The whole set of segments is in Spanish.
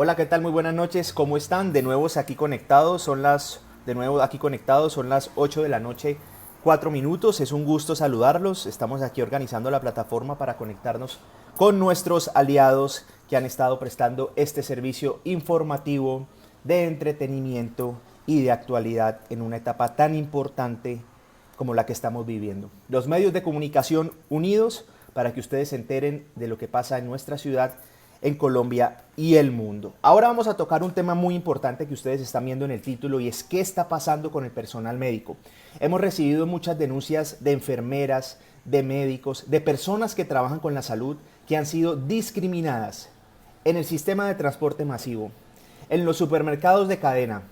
Hola, ¿qué tal? Muy buenas noches. ¿Cómo están? De nuevo aquí conectados. Son las 8 de la noche, 4 minutos. Es un gusto saludarlos. Estamos aquí organizando la plataforma para conectarnos con nuestros aliados que han estado prestando este servicio informativo de entretenimiento y de actualidad en una etapa tan importante como la que estamos viviendo. Los medios de comunicación unidos para que ustedes se enteren de lo que pasa en nuestra ciudad, en Colombia y el mundo. Ahora vamos a tocar un tema muy importante que ustedes están viendo en el título y es qué está pasando con el personal médico. Hemos recibido muchas denuncias de enfermeras, de médicos, de personas que trabajan con la salud que han sido discriminadas en el sistema de transporte masivo, en los supermercados de cadena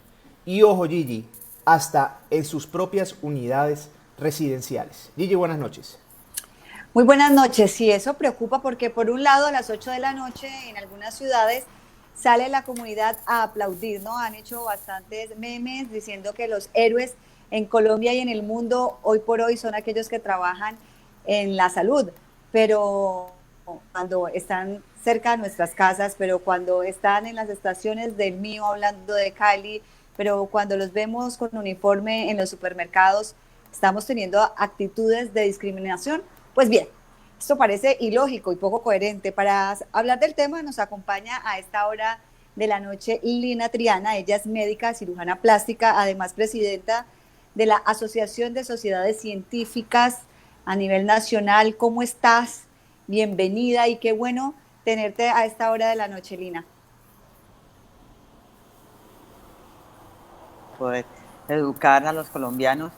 y, ojo Gigi, hasta en sus propias unidades residenciales. Gigi, buenas noches. Muy buenas noches. Sí, eso preocupa porque por un lado a las 8 de la noche en algunas ciudades sale la comunidad a aplaudir, ¿no? Han hecho bastantes memes diciendo que los héroes en Colombia y en el mundo hoy por hoy son aquellos que trabajan en la salud, pero cuando están cerca de nuestras casas, pero cuando están en las estaciones del mío hablando de Cali, pero cuando los vemos con uniforme en los supermercados, estamos teniendo actitudes de discriminación. Pues bien, esto parece ilógico y poco coherente. Para hablar del tema nos acompaña a esta hora de la noche Lina Triana. Ella es médica, cirujana plástica, además presidenta de la Asociación de Sociedades Científicas a nivel nacional. ¿Cómo estás? Bienvenida y qué bueno tenerte a esta hora de la noche, Lina. Poder educar a los colombianos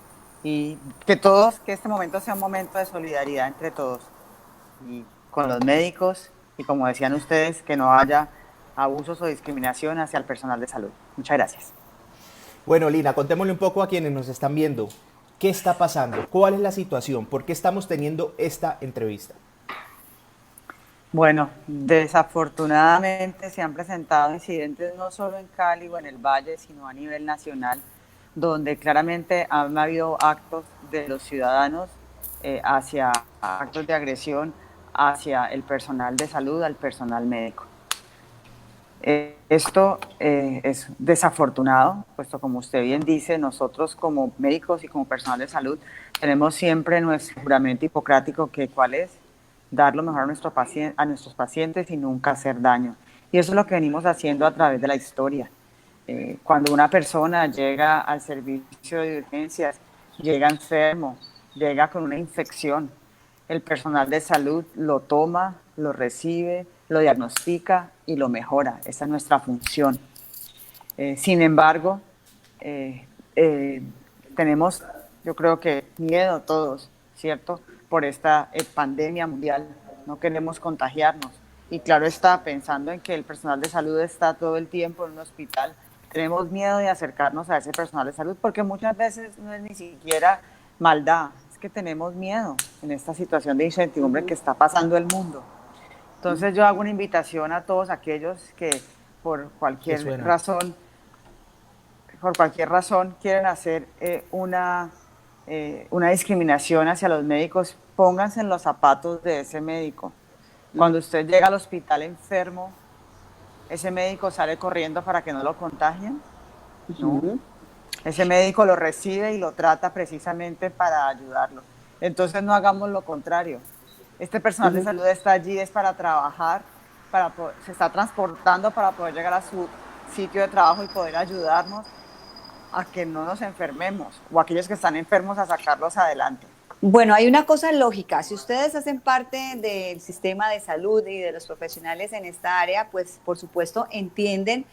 y que este momento sea un momento de solidaridad entre todos y con los médicos y, como decían ustedes, que no haya abusos o discriminación hacia el personal de salud. Muchas gracias. Bueno, Lina, contémosle un poco a quienes nos están viendo. ¿Qué está pasando? ¿Cuál es la situación? ¿Por qué estamos teniendo esta entrevista? Bueno, desafortunadamente se han presentado incidentes no solo en Cali o en el Valle, sino a nivel nacional, donde claramente han habido actos de los ciudadanos hacia actos de agresión hacia el personal de salud, al personal médico. Esto es desafortunado, puesto como usted bien dice, nosotros como médicos y como personal de salud tenemos siempre nuestro juramento hipocrático, que ¿cuál es? Dar lo mejor a nuestros pacientes y nunca hacer daño. Y eso es lo que venimos haciendo a través de la historia. Cuando una persona llega al servicio de urgencias, llega enfermo, llega con una infección, el personal de salud lo toma, lo recibe, lo diagnostica y lo mejora. Esa es nuestra función. Sin embargo, tenemos, yo creo que miedo todos, ¿cierto? Por esta pandemia mundial. No queremos contagiarnos. Y claro está, pensando en que el personal de salud está todo el tiempo en un hospital, tenemos miedo de acercarnos a ese personal de salud porque muchas veces no es ni siquiera maldad, es que tenemos miedo en esta situación de incertidumbre que está pasando el mundo. Entonces yo hago una invitación a todos aquellos que por ¿Qué cualquier suena? razón, quieren hacer una discriminación hacia los médicos. Pónganse en los zapatos de ese médico. Cuando usted llega al hospital enfermo, ¿ese médico sale corriendo para que no lo contagien? No. Ese médico lo recibe y lo trata precisamente para ayudarlo. Entonces no hagamos lo contrario. Este personal de salud está allí es para trabajar, se está transportando para poder llegar a su sitio de trabajo y poder ayudarnos a que no nos enfermemos, o aquellos que están enfermos a sacarlos adelante. Bueno, hay una cosa lógica. Si ustedes hacen parte del sistema de salud y de los profesionales en esta área, pues por supuesto entienden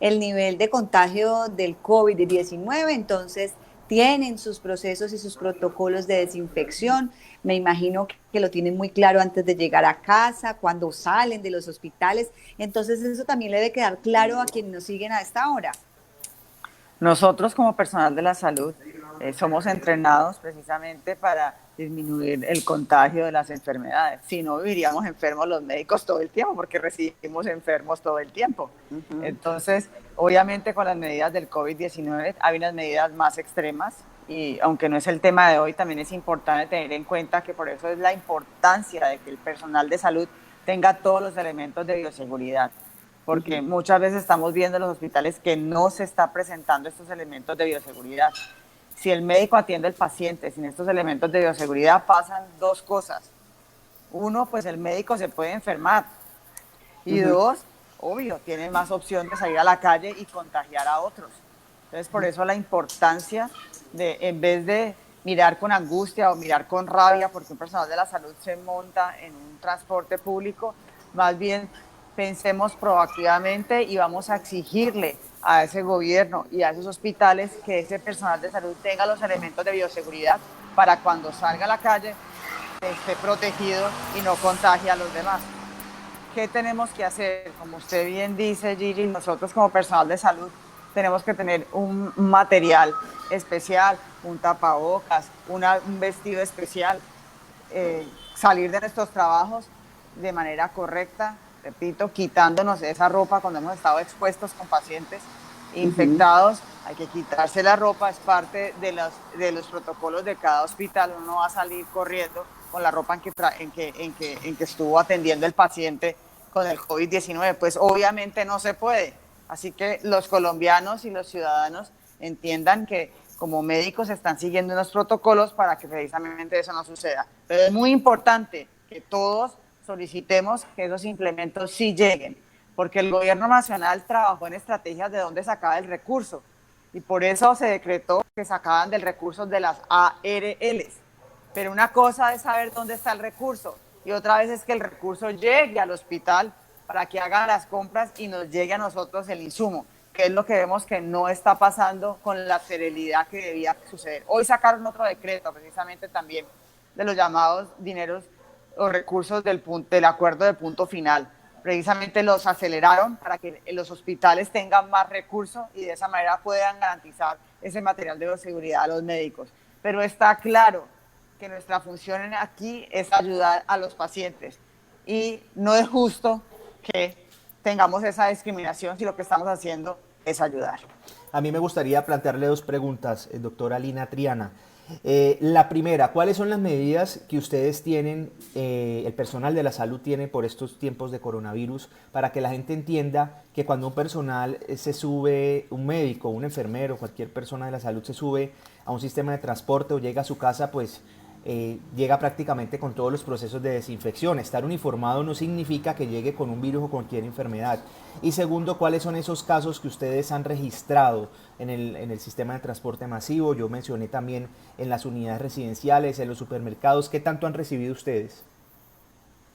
el nivel de contagio del COVID-19, entonces tienen sus procesos y sus protocolos de desinfección. Me imagino que lo tienen muy claro antes de llegar a casa, cuando salen de los hospitales. Entonces eso también le debe quedar claro a quienes nos siguen a esta hora. Nosotros como personal de la salud somos entrenados precisamente para disminuir el contagio de las enfermedades. Si no, viviríamos enfermos los médicos todo el tiempo, porque recibimos enfermos todo el tiempo. Entonces, obviamente con las medidas del COVID-19 hay unas medidas más extremas y aunque no es el tema de hoy, también es importante tener en cuenta que por eso es la importancia de que el personal de salud tenga todos los elementos de bioseguridad. porque muchas veces estamos viendo en los hospitales que no se está presentando estos elementos de bioseguridad. Si el médico atiende al paciente sin estos elementos de bioseguridad, pasan dos cosas. Uno, pues el médico se puede enfermar. Y dos, obvio, tiene más opción de salir a la calle y contagiar a otros. Entonces, por eso la importancia de, en vez de mirar con angustia o mirar con rabia porque un personal de la salud se monta en un transporte público, más bien pensemos proactivamente y vamos a exigirle a ese gobierno y a esos hospitales que ese personal de salud tenga los elementos de bioseguridad para cuando salga a la calle esté protegido y no contagie a los demás. ¿Qué tenemos que hacer? Como usted bien dice, Gigi, nosotros como personal de salud tenemos que tener un material especial, un tapabocas, un vestido especial, salir de nuestros trabajos de manera correcta, repito, quitándonos esa ropa cuando hemos estado expuestos con pacientes infectados. Hay que quitarse la ropa, es parte de los protocolos de cada hospital. Uno no va a salir corriendo con la ropa en que estuvo atendiendo el paciente con el COVID-19, pues obviamente no se puede. Así que los colombianos y los ciudadanos entiendan que como médicos están siguiendo unos protocolos para que precisamente eso no suceda. Pero es muy importante que todos solicitemos que esos implementos sí lleguen, porque el gobierno nacional trabajó en estrategias de dónde sacaba el recurso y por eso se decretó que sacaban del recurso de las ARLs. Pero una cosa es saber dónde está el recurso y otra vez es que el recurso llegue al hospital para que hagan las compras y nos llegue a nosotros el insumo, que es lo que vemos que no está pasando con la celeridad que debía suceder. Hoy sacaron otro decreto precisamente también de los llamados dineros o recursos del acuerdo de punto final. Precisamente los aceleraron para que los hospitales tengan más recursos y de esa manera puedan garantizar ese material de bioseguridad a los médicos. Pero está claro que nuestra función aquí es ayudar a los pacientes y no es justo que tengamos esa discriminación si lo que estamos haciendo es ayudar. A mí me gustaría plantearle dos preguntas, doctora Lina Triana. La primera, ¿cuáles son las medidas que ustedes tienen, el personal de la salud tiene por estos tiempos de coronavirus, para que la gente entienda que cuando un personal se sube, un médico, un enfermero, cualquier persona de la salud se sube a un sistema de transporte o llega a su casa, pues llega prácticamente con todos los procesos de desinfección? Estar uniformado no significa que llegue con un virus o cualquier enfermedad. Y segundo, ¿cuáles son esos casos que ustedes han registrado en el sistema de transporte masivo? Yo mencioné también en las unidades residenciales, en los supermercados. ¿Qué tanto han recibido ustedes?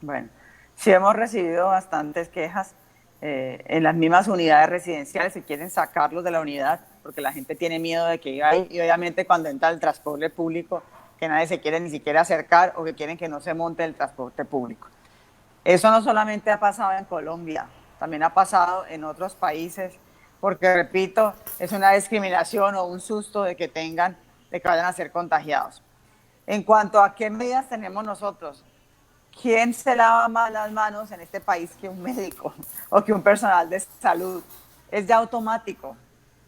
Bueno, sí hemos recibido bastantes quejas en las mismas unidades residenciales. Se quieren sacarlos de la unidad porque la gente tiene miedo de que iba ahí, y obviamente cuando entra el transporte público que nadie se quiere ni siquiera acercar o que quieren que no se monte el transporte público. Eso no solamente ha pasado en Colombia, también ha pasado en otros países, porque repito, es una discriminación o un susto de que vayan a ser contagiados. En cuanto a qué medidas tenemos nosotros, ¿quién se lava más las manos en este país que un médico o que un personal de salud? Es ya automático.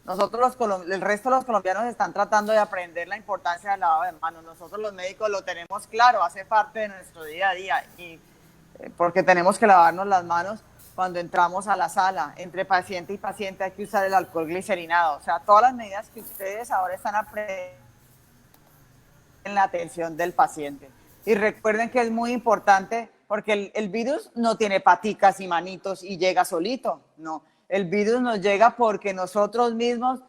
Nosotros, el resto de los colombianos están tratando de aprender la importancia del lavado de manos. Nosotros los médicos lo tenemos claro, hace parte de nuestro día a día, y porque tenemos que lavarnos las manos cuando entramos a la sala. Entre paciente y paciente hay que usar el alcohol glicerinado. O sea, todas las medidas que ustedes ahora están aprendiendo en la atención del paciente. Y recuerden que es muy importante porque el virus no tiene paticas y manitos y llega solito, no. El virus nos llega porque nosotros mismos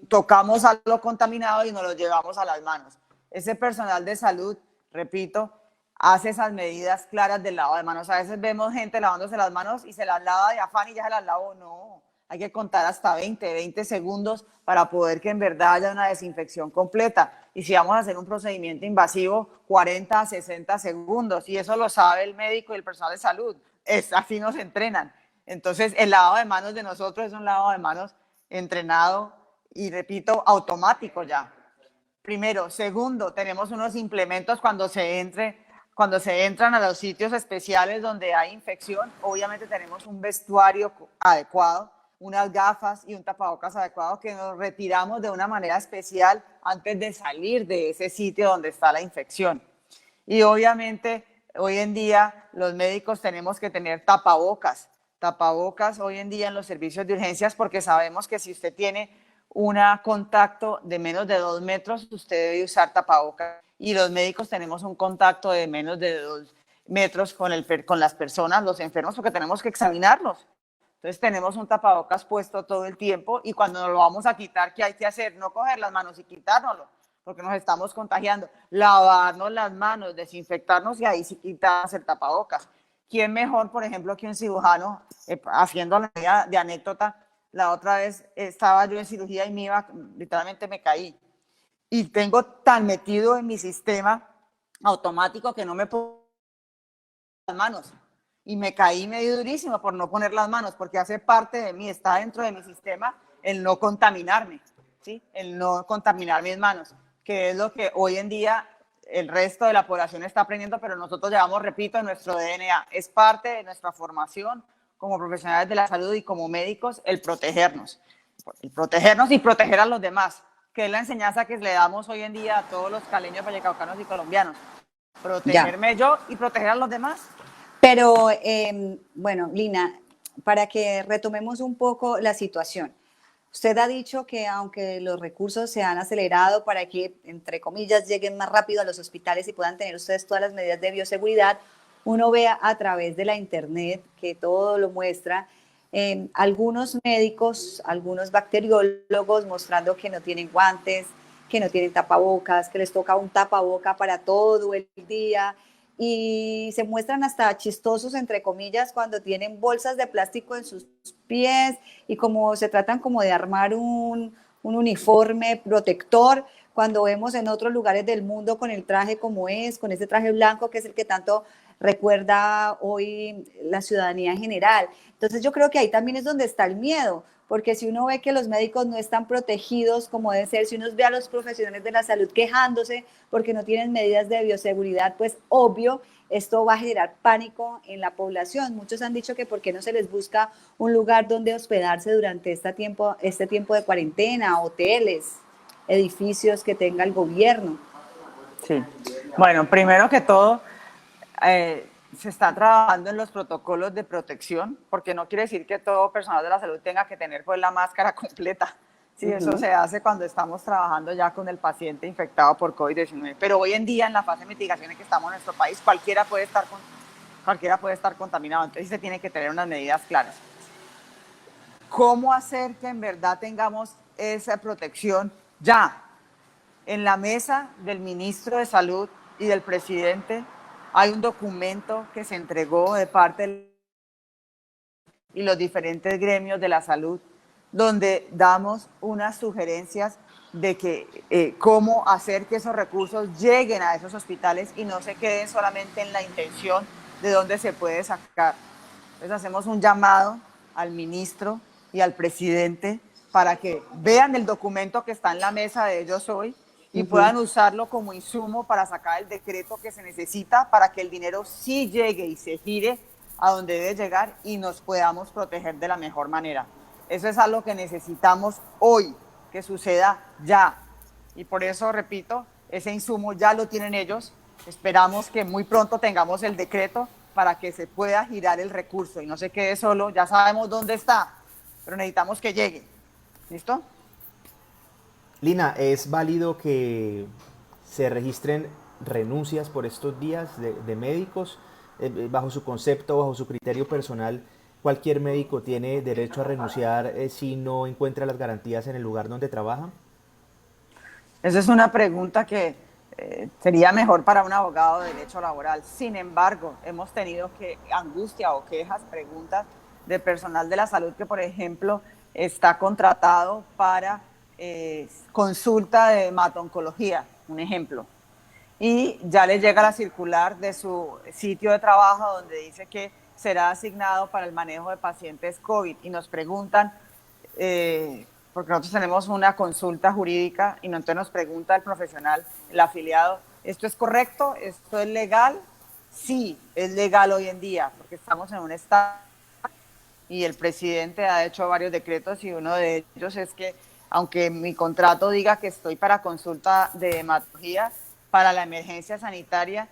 tocamos algo contaminado y nos lo llevamos a las manos. Ese personal de salud, repito, hace esas medidas claras del lavado de manos. A veces vemos gente lavándose las manos y se las lava de afán y ya se las lavó. No, hay que contar hasta 20 segundos para poder que en verdad haya una desinfección completa. Y si vamos a hacer un procedimiento invasivo, 40 a 60 segundos. Y eso lo sabe el médico y el personal de salud. Así nos entrenan. Entonces, el lavado de manos de nosotros es un lavado de manos entrenado y, repito, automático ya. Primero. Segundo, tenemos unos implementos cuando se entran a los sitios especiales donde hay infección. Obviamente tenemos un vestuario adecuado, unas gafas y un tapabocas adecuado que nos retiramos de una manera especial antes de salir de ese sitio donde está la infección. Y obviamente, hoy en día, los médicos tenemos que tener tapabocas tapabocas hoy en día en los servicios de urgencias, porque sabemos que si usted tiene un contacto de menos de 2 metros, usted debe usar tapabocas. Y los médicos tenemos un contacto de menos de 2 metros con las personas, los enfermos, porque tenemos que examinarlos. Entonces tenemos un tapabocas puesto todo el tiempo y cuando nos lo vamos a quitar, ¿qué hay que hacer? No coger las manos y quitárnoslo, porque nos estamos contagiando. Lavarnos las manos, desinfectarnos y ahí sí quitarnos el tapabocas. ¿Quién mejor, por ejemplo, que un cirujano? Haciendo la medida de anécdota, la otra vez estaba yo en cirugía y literalmente me caí. Y tengo tan metido en mi sistema automático que no me pongo las manos. Y me caí medio durísimo por no poner las manos, porque hace parte de mí, está dentro de mi sistema el no contaminarme, ¿sí? El no contaminar mis manos, que es lo que hoy en día el resto de la población está aprendiendo, pero nosotros llevamos, repito, en nuestro DNA. Es parte de nuestra formación como profesionales de la salud y como médicos el protegernos y proteger a los demás, que es la enseñanza que le damos hoy en día a todos los caleños, vallecaucanos y colombianos. Protegerme yo y proteger a los demás. Pero, bueno, Lina, para que retomemos un poco la situación. Usted ha dicho que aunque los recursos se han acelerado para que, entre comillas, lleguen más rápido a los hospitales y puedan tener ustedes todas las medidas de bioseguridad, uno ve a través de la internet que todo lo muestra, algunos médicos, algunos bacteriólogos mostrando que no tienen guantes, que no tienen tapabocas, que les toca un tapaboca para todo el día, y se muestran hasta chistosos, entre comillas, cuando tienen bolsas de plástico en sus pies y como se tratan como de armar un uniforme protector, cuando vemos en otros lugares del mundo con el traje como es, con ese traje blanco que es el que tanto recuerda hoy la ciudadanía en general. Entonces yo creo que ahí también es donde está el miedo, porque si uno ve que los médicos no están protegidos como debe ser, si uno ve a los profesionales de la salud quejándose porque no tienen medidas de bioseguridad, pues obvio, esto va a generar pánico en la población. Muchos han dicho que por qué no se les busca un lugar donde hospedarse durante este tiempo de cuarentena, hoteles, edificios que tenga el gobierno. Sí. Bueno, primero que todo, se está trabajando en los protocolos de protección, porque no quiere decir que todo personal de la salud tenga que tener pues la máscara completa. Sí, eso se hace cuando estamos trabajando ya con el paciente infectado por COVID-19. Pero hoy en día, en la fase de mitigación en que estamos en nuestro país, cualquiera puede estar contaminado. Entonces se tiene que tener unas medidas claras. ¿Cómo hacer que en verdad tengamos esa protección ya? En la mesa del ministro de Salud y del presidente hay un documento que se entregó de parte y los diferentes gremios de la salud, donde damos unas sugerencias de que cómo hacer que esos recursos lleguen a esos hospitales y no se queden solamente en la intención de dónde se puede sacar. Entonces hacemos un llamado al ministro y al presidente para que vean el documento que está en la mesa de ellos hoy y puedan usarlo como insumo para sacar el decreto que se necesita para que el dinero sí llegue y se gire a donde debe llegar y nos podamos proteger de la mejor manera. Eso es algo que necesitamos hoy, que suceda ya. Y por eso, repito, ese insumo ya lo tienen ellos. Esperamos que muy pronto tengamos el decreto para que se pueda girar el recurso y no se quede solo. Ya sabemos dónde está, pero necesitamos que llegue. ¿Listo? Lina, ¿es válido que se registren renuncias por estos días de médicos? Bajo su concepto, bajo su criterio personal, ¿cualquier médico tiene derecho a renunciar si no encuentra las garantías en el lugar donde trabaja? Esa es una pregunta que sería mejor para un abogado de derecho laboral. Sin embargo, hemos tenido angustia o quejas, preguntas de personal de la salud que, por ejemplo, está contratado para consulta de hemato-oncología, un ejemplo. Y ya le llega la circular de su sitio de trabajo donde dice que será asignado para el manejo de pacientes COVID y nos preguntan, porque nosotros tenemos una consulta jurídica y entonces nos pregunta el profesional, el afiliado, ¿esto es correcto? ¿Esto es legal? Sí, es legal hoy en día porque estamos en un estado y el presidente ha hecho varios decretos y uno de ellos es que aunque mi contrato diga que estoy para consulta de hematología, para la emergencia sanitaria,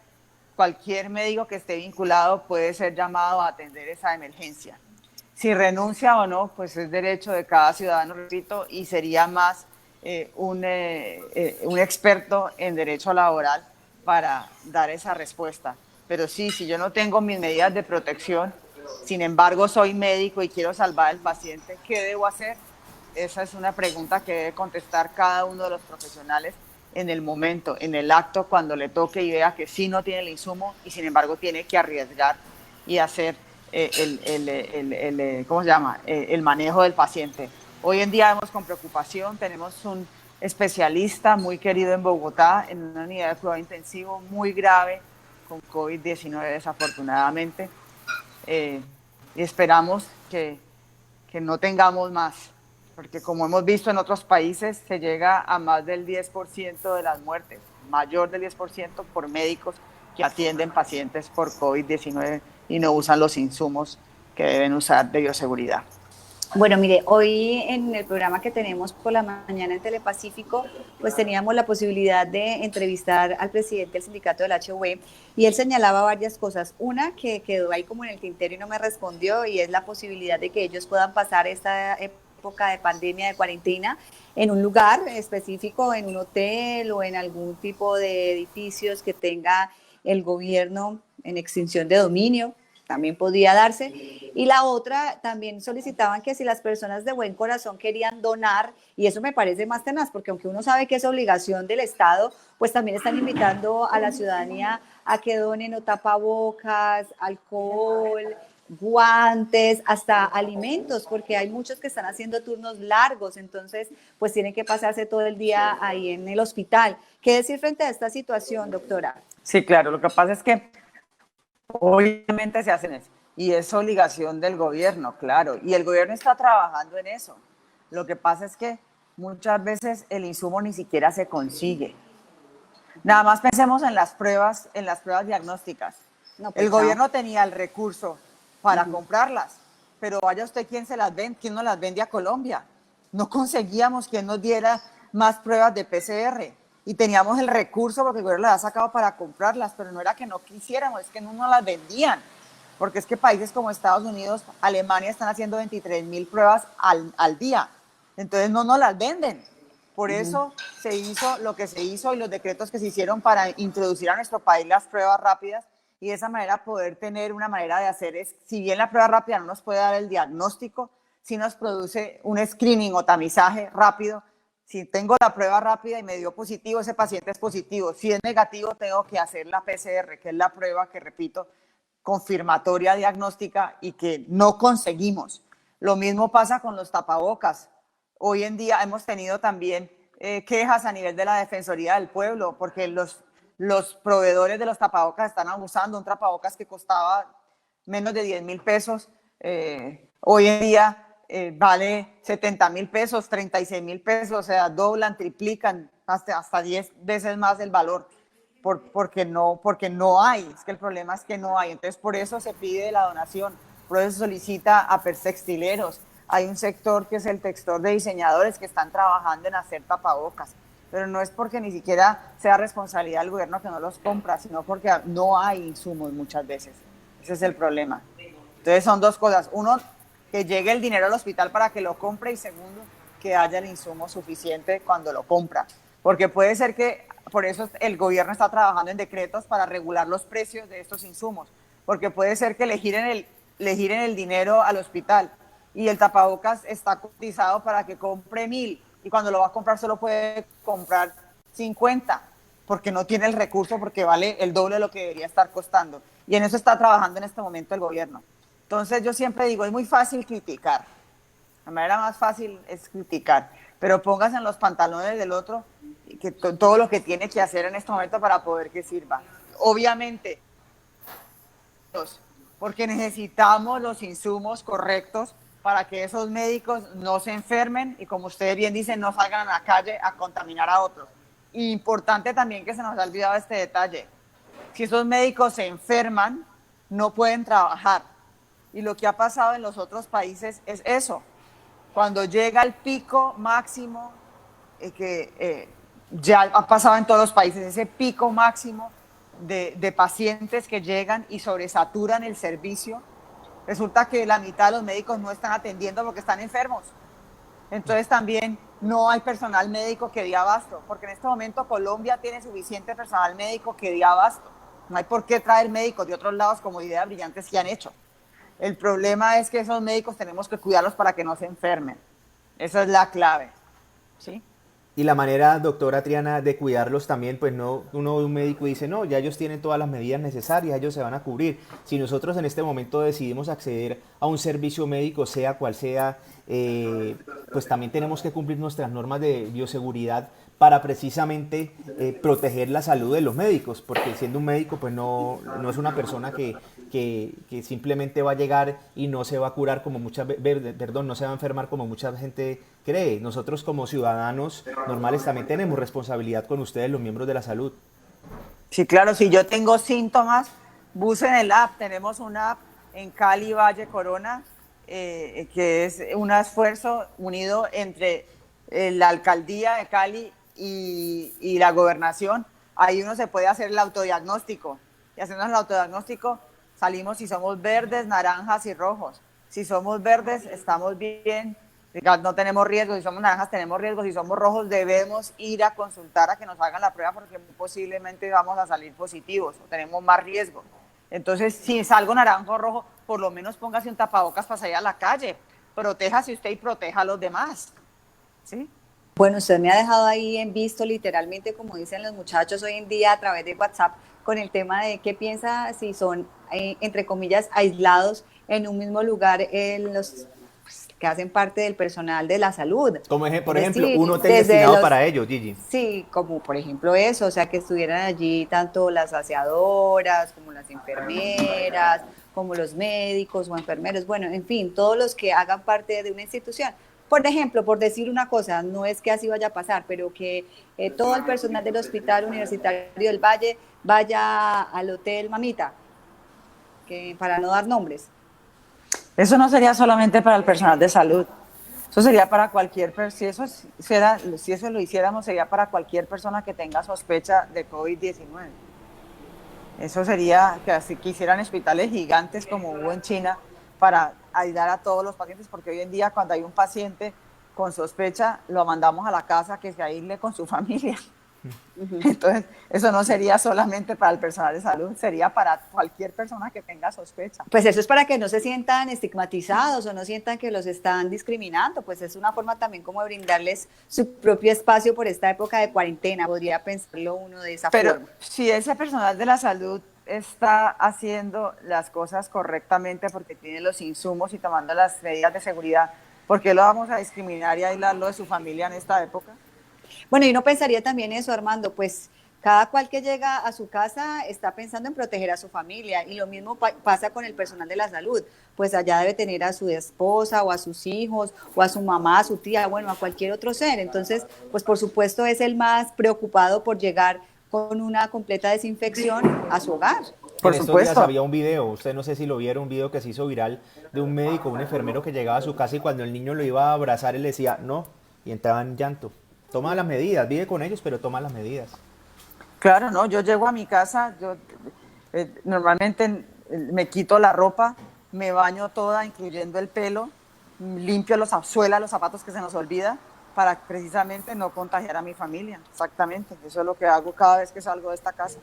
cualquier médico que esté vinculado puede ser llamado a atender esa emergencia. Si renuncia o no, pues es derecho de cada ciudadano, repito, y sería más un experto en derecho laboral para dar esa respuesta. Pero sí, si yo no tengo mis medidas de protección, sin embargo soy médico y quiero salvar al paciente, ¿qué debo hacer? Esa es una pregunta que debe contestar cada uno de los profesionales en el momento, en el acto, cuando le toque y vea que sí no tiene el insumo y sin embargo tiene que arriesgar y hacer ¿cómo se llama? El manejo del paciente. Hoy en día vemos con preocupación, tenemos un especialista muy querido en Bogotá, en una unidad de cuidado intensivo muy grave con COVID-19 desafortunadamente, y esperamos que no tengamos más, porque como hemos visto en otros países, se llega a más del 10% de las muertes, mayor del 10% por médicos que atienden pacientes por COVID-19 y no usan los insumos que deben usar de bioseguridad. Bueno, mire, hoy en el programa que tenemos por la mañana en Telepacífico, pues teníamos la posibilidad de entrevistar al presidente del sindicato del HV y él señalaba varias cosas. Una que quedó ahí como en el tintero y no me respondió, y es la posibilidad de que ellos puedan pasar esta época de pandemia, de cuarentena, en un lugar específico, en un hotel o en algún tipo de edificios que tenga el gobierno en extinción de dominio. También podía darse. Y la otra, también solicitaban que si las personas de buen corazón querían donar, y eso me parece más tenaz, porque aunque uno sabe que es obligación del Estado, pues también están invitando a la ciudadanía a que donen o tapabocas, alcohol, guantes, hasta alimentos, porque hay muchos que están haciendo turnos largos, entonces pues tienen que pasarse todo el día ahí en el hospital. ¿Qué decir frente a esta situación, doctora? Sí, claro, lo que pasa es que obviamente se hacen eso y es obligación del gobierno, claro, y el gobierno está trabajando en eso. Lo que pasa es que muchas veces el insumo ni siquiera se consigue. Nada más pensemos en las pruebas diagnósticas. No, pues El gobierno tenía el recurso para comprarlas, pero vaya usted quién se las vende, quién nos las vende a Colombia. No conseguíamos quien nos diera más pruebas de PCR y teníamos el recurso porque el gobierno las ha sacado para comprarlas, pero no era que no quisiéramos, es que no nos las vendían. Porque es que países como Estados Unidos, Alemania están haciendo 23.000 pruebas al día. Entonces no nos las venden. Por eso se hizo lo que se hizo y los decretos que se hicieron para introducir a nuestro país las pruebas rápidas y de esa manera poder tener una manera de hacer es, si bien la prueba rápida no nos puede dar el diagnóstico, sí nos produce un screening o tamizaje rápido. Si tengo la prueba rápida y me dio positivo, ese paciente es positivo. Si es negativo, tengo que hacer la PCR, que es la prueba que, repito, confirmatoria diagnóstica y que no conseguimos. Lo mismo pasa con los tapabocas. Hoy en día hemos tenido también quejas a nivel de la Defensoría del Pueblo porque los proveedores de los tapabocas están abusando. Un tapabocas que costaba menos de 10.000 pesos, hoy en día vale 70.000 pesos, 36.000 pesos, o sea, doblan, triplican, hasta 10 veces más el valor. Porque no hay, es que el problema es que no hay, entonces por eso se pide la donación, por eso se solicita a textileros, hay un sector que es el sector de diseñadores que están trabajando en hacer tapabocas, pero no es porque ni siquiera sea responsabilidad del gobierno que no los compra, sino porque no hay insumos muchas veces, ese es el problema. Entonces son dos cosas, uno, que llegue el dinero al hospital para que lo compre y segundo, que haya el insumo suficiente cuando lo compra, porque puede ser que por eso el gobierno está trabajando en decretos para regular los precios de estos insumos, porque puede ser que le giren el dinero al hospital y el tapabocas está cotizado para que compre 1.000 y cuando lo va a comprar solo puede comprar 50 porque no tiene el recurso, porque vale el doble de lo que debería estar costando. Y en eso está trabajando en este momento el gobierno. Entonces yo siempre digo, es muy fácil criticar, la manera más fácil es criticar, pero póngase en los pantalones del otro que todo lo que tiene que hacer en este momento para poder que sirva. Obviamente, porque necesitamos los insumos correctos para que esos médicos no se enfermen y, como ustedes bien dicen, no salgan a la calle a contaminar a otros. Y importante también que se nos ha olvidado este detalle. Si esos médicos se enferman, no pueden trabajar. Y lo que ha pasado en los otros países es eso. Cuando llega el pico máximo, ya ha pasado en todos los países, ese pico máximo de pacientes que llegan y sobresaturan el servicio, Resulta que la mitad de los médicos no están atendiendo porque están enfermos. Entonces también no hay personal médico que dé abasto, porque en este momento Colombia tiene suficiente personal médico que dé abasto. No hay por qué traer médicos de otros lados como ideas brillantes que han hecho. El problema es que esos médicos tenemos que cuidarlos para que no se enfermen. Esa es la clave, ¿sí? Y la manera, doctora Triana, de cuidarlos también, pues no, uno de un médico dice, no, ya ellos tienen todas las medidas necesarias, ellos se van a cubrir. Si nosotros en este momento decidimos acceder a un servicio médico, sea cual sea, pues también tenemos que cumplir nuestras normas de bioseguridad para precisamente proteger la salud de los médicos, porque siendo un médico, pues no es una persona que simplemente va a llegar y no se va a curar como perdón, no se va a enfermar como mucha gente cree. Nosotros como ciudadanos normales también tenemos responsabilidad con ustedes, los miembros de la salud. Sí, claro, si yo tengo síntomas, busquen el app. Tenemos una app en Cali, Valle, Corona, que es un esfuerzo unido entre la alcaldía de Cali y la gobernación. Ahí uno se puede hacer el autodiagnóstico. Y haciendo el autodiagnóstico salimos si somos verdes, naranjas y rojos. Si somos verdes, estamos bien, no tenemos riesgo. Si somos naranjas, tenemos riesgo. Si somos rojos, debemos ir a consultar a que nos hagan la prueba porque posiblemente vamos a salir positivos o tenemos más riesgo. Entonces, si salgo naranja o rojo, por lo menos póngase un tapabocas para salir a la calle. Protéjase usted y proteja a los demás. ¿Sí? Bueno, usted me ha dejado ahí en visto literalmente, como dicen los muchachos hoy en día a través de WhatsApp, con el tema de qué piensa si son, entre comillas, aislados en un mismo lugar los pues, que hacen parte del personal de la salud. Como por Es ejemplo, decir, un hotel destinado para ellos, Gigi. Sí, como por ejemplo eso, o sea, que estuvieran allí tanto las aseadoras como las enfermeras, como los médicos o enfermeros, bueno, en fin, todos los que hagan parte de una institución. Por ejemplo, por decir una cosa, no es que así vaya a pasar, pero que todo el personal del Hospital Universitario del Valle vaya al Hotel Mamita, que, para no dar nombres. Eso no sería solamente para el personal de salud. Eso sería para cualquier persona, si eso lo hiciéramos, sería para cualquier persona que tenga sospecha de COVID-19. Eso sería que hicieran hospitales gigantes como hubo en China para ayudar a todos los pacientes, porque hoy en día cuando hay un paciente con sospecha, lo mandamos a la casa que se aísle con su familia. Entonces, eso no sería solamente para el personal de salud, sería para cualquier persona que tenga sospecha. Pues eso es para que no se sientan estigmatizados o no sientan que los están discriminando, pues es una forma también como de brindarles su propio espacio por esta época de cuarentena, podría pensarlo uno de esa forma. Pero si ese personal de la salud está haciendo las cosas correctamente porque tiene los insumos y tomando las medidas de seguridad, ¿por qué lo vamos a discriminar y aislarlo de su familia en esta época? Bueno, y uno pensaría también eso, Armando, pues cada cual que llega a su casa está pensando en proteger a su familia y lo mismo pasa con el personal de la salud, pues allá debe tener a su esposa o a sus hijos o a su mamá, a su tía, bueno, a cualquier otro ser. Entonces, pues por supuesto es el más preocupado por llegar con una completa desinfección a su hogar. Por en estos supuesto. días había un video, usted no sé si lo vieron, un video que se hizo viral de un médico, un enfermero que llegaba a su casa y cuando el niño lo iba a abrazar él le decía no y entraba en llanto. Toma las medidas, vive con ellos, pero toma las medidas. Claro, no, yo llego a mi casa, yo normalmente me quito la ropa, me baño toda, incluyendo el pelo, limpio los suelas, los zapatos que se nos olvida, para precisamente no contagiar a mi familia. Exactamente, eso es lo que hago cada vez que salgo de esta casa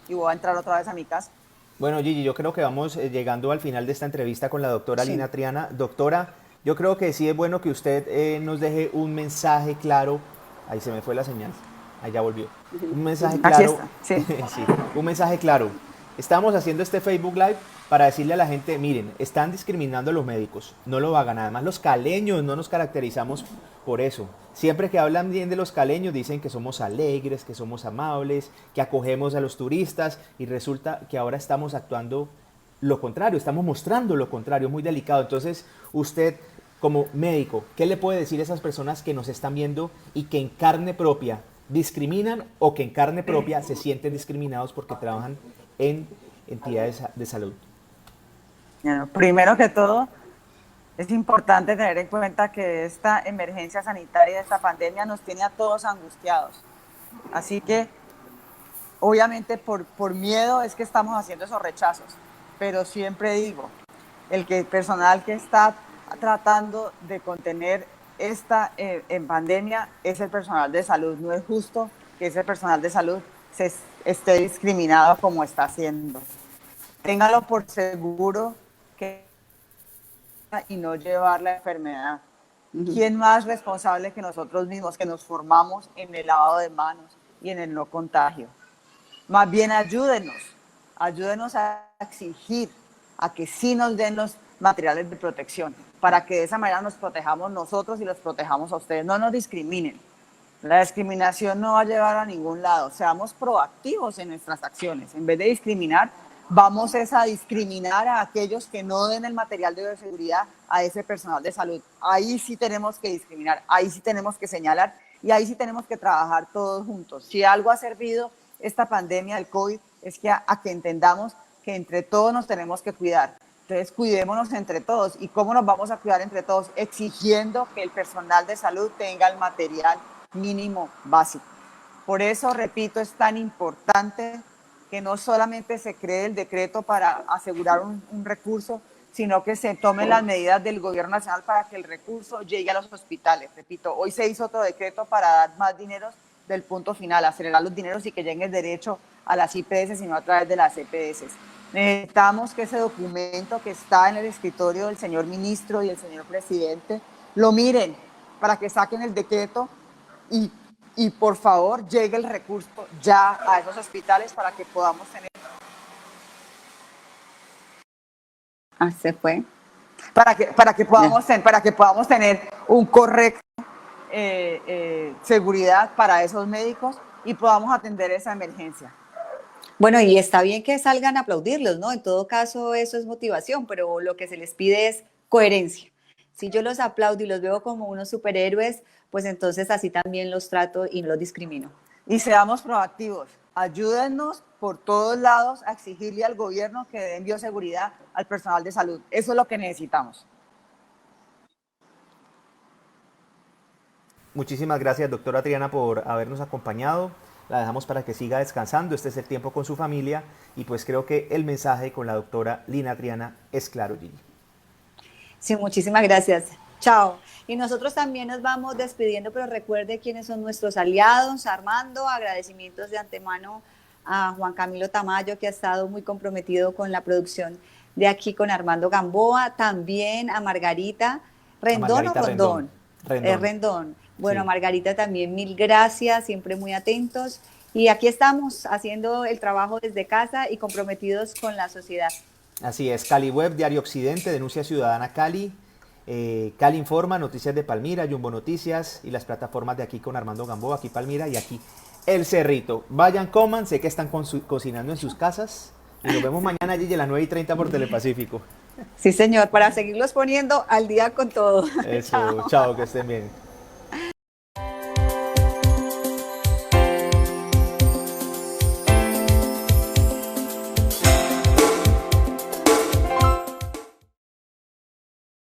y voy a entrar otra vez a mi casa. Bueno, Gigi, yo creo que vamos llegando al final de esta entrevista con la doctora Sí. Lina Triana. Doctora, yo creo que sí es bueno que usted nos deje un mensaje claro. Ahí se me fue la señal. Ahí ya volvió. Un mensaje Aquí claro. está, sí. Sí, un mensaje claro. Estamos haciendo este Facebook Live para decirle a la gente, miren, están discriminando a los médicos, no lo hagan. Además, los caleños no nos caracterizamos por eso. Siempre que hablan bien de los caleños dicen que somos alegres, que somos amables, que acogemos a los turistas y resulta que ahora estamos actuando lo contrario, estamos mostrando lo contrario, muy delicado. Entonces, usted como médico, ¿qué le puede decir a esas personas que nos están viendo y que en carne propia discriminan o que en carne propia se sienten discriminados porque trabajan en entidades de salud? Bueno, primero que todo, es importante tener en cuenta que esta emergencia sanitaria, esta pandemia nos tiene a todos angustiados. Así que, obviamente, por miedo es que estamos haciendo esos rechazos. Pero siempre digo, el personal que está tratando de contener esta en pandemia es el personal de salud. No es justo que ese personal de salud esté discriminado como está haciendo. Téngalo por seguro que y no llevar la enfermedad. ¿Quién más responsable que nosotros mismos, que nos formamos en el lavado de manos y en el no contagio? Más bien ayúdenos a exigir a que sí nos den los materiales de protección, para que de esa manera nos protejamos nosotros y los protejamos a ustedes. No nos discriminen. La discriminación no va a llevar a ningún lado. Seamos proactivos en nuestras acciones. En vez de discriminar, vamos a discriminar a aquellos que no den el material de bioseguridad a ese personal de salud. Ahí sí tenemos que discriminar, ahí sí tenemos que señalar y ahí sí tenemos que trabajar todos juntos. Si algo ha servido esta pandemia del COVID es que a que entendamos que entre todos nos tenemos que cuidar. Entonces cuidémonos entre todos. ¿Y cómo nos vamos a cuidar entre todos? Exigiendo que el personal de salud tenga el material mínimo básico. Por eso, repito, es tan importante que no solamente se cree el decreto para asegurar un recurso, sino que se tomen las medidas del gobierno nacional para que el recurso llegue a los hospitales. Repito, hoy se hizo otro decreto para dar más dinero del punto final, acelerar los dineros y que llegue el derecho a las IPS, sino a través de las EPS. Necesitamos que ese documento que está en el escritorio del señor ministro y el señor presidente lo miren para que saquen el decreto y por favor llegue el recurso ya a esos hospitales para que podamos tener. Se fue. Para que podamos tener un correcto seguridad para esos médicos y podamos atender esa emergencia. Bueno, y está bien que salgan a aplaudirlos, ¿no? En todo caso, eso es motivación, pero lo que se les pide es coherencia. Si yo los aplaudo y los veo como unos superhéroes, pues entonces así también los trato y no los discrimino. Y seamos proactivos. Ayúdennos por todos lados a exigirle al gobierno que den bioseguridad al personal de salud. Eso es lo que necesitamos. Muchísimas gracias, doctora Triana, por habernos acompañado. La dejamos para que siga descansando. Este es el tiempo con su familia y pues creo que el mensaje con la doctora Lina Triana es claro, Gigi. Sí, muchísimas gracias. Chao. Y nosotros también nos vamos despidiendo, pero recuerde quiénes son nuestros aliados. Armando, agradecimientos de antemano a Juan Camilo Tamayo, que ha estado muy comprometido con la producción de Aquí con Armando Gamboa. También a Margarita Rendón o Rondón. Rendón. Bueno, sí. Margarita también, mil gracias, siempre muy atentos. Y aquí estamos haciendo el trabajo desde casa y comprometidos con la sociedad. Así es, Cali Web, Diario Occidente, Denuncia Ciudadana Cali, Cali Informa, Noticias de Palmira, Jumbo Noticias y las plataformas de Aquí con Armando Gamboa, Aquí Palmira y aquí El Cerrito. Vayan, coman, sé que están cocinando en sus casas y nos vemos mañana allí a las 9:30 por Telepacífico. Sí, señor, para seguirlos poniendo al día con todo. Eso, chao, que estén bien.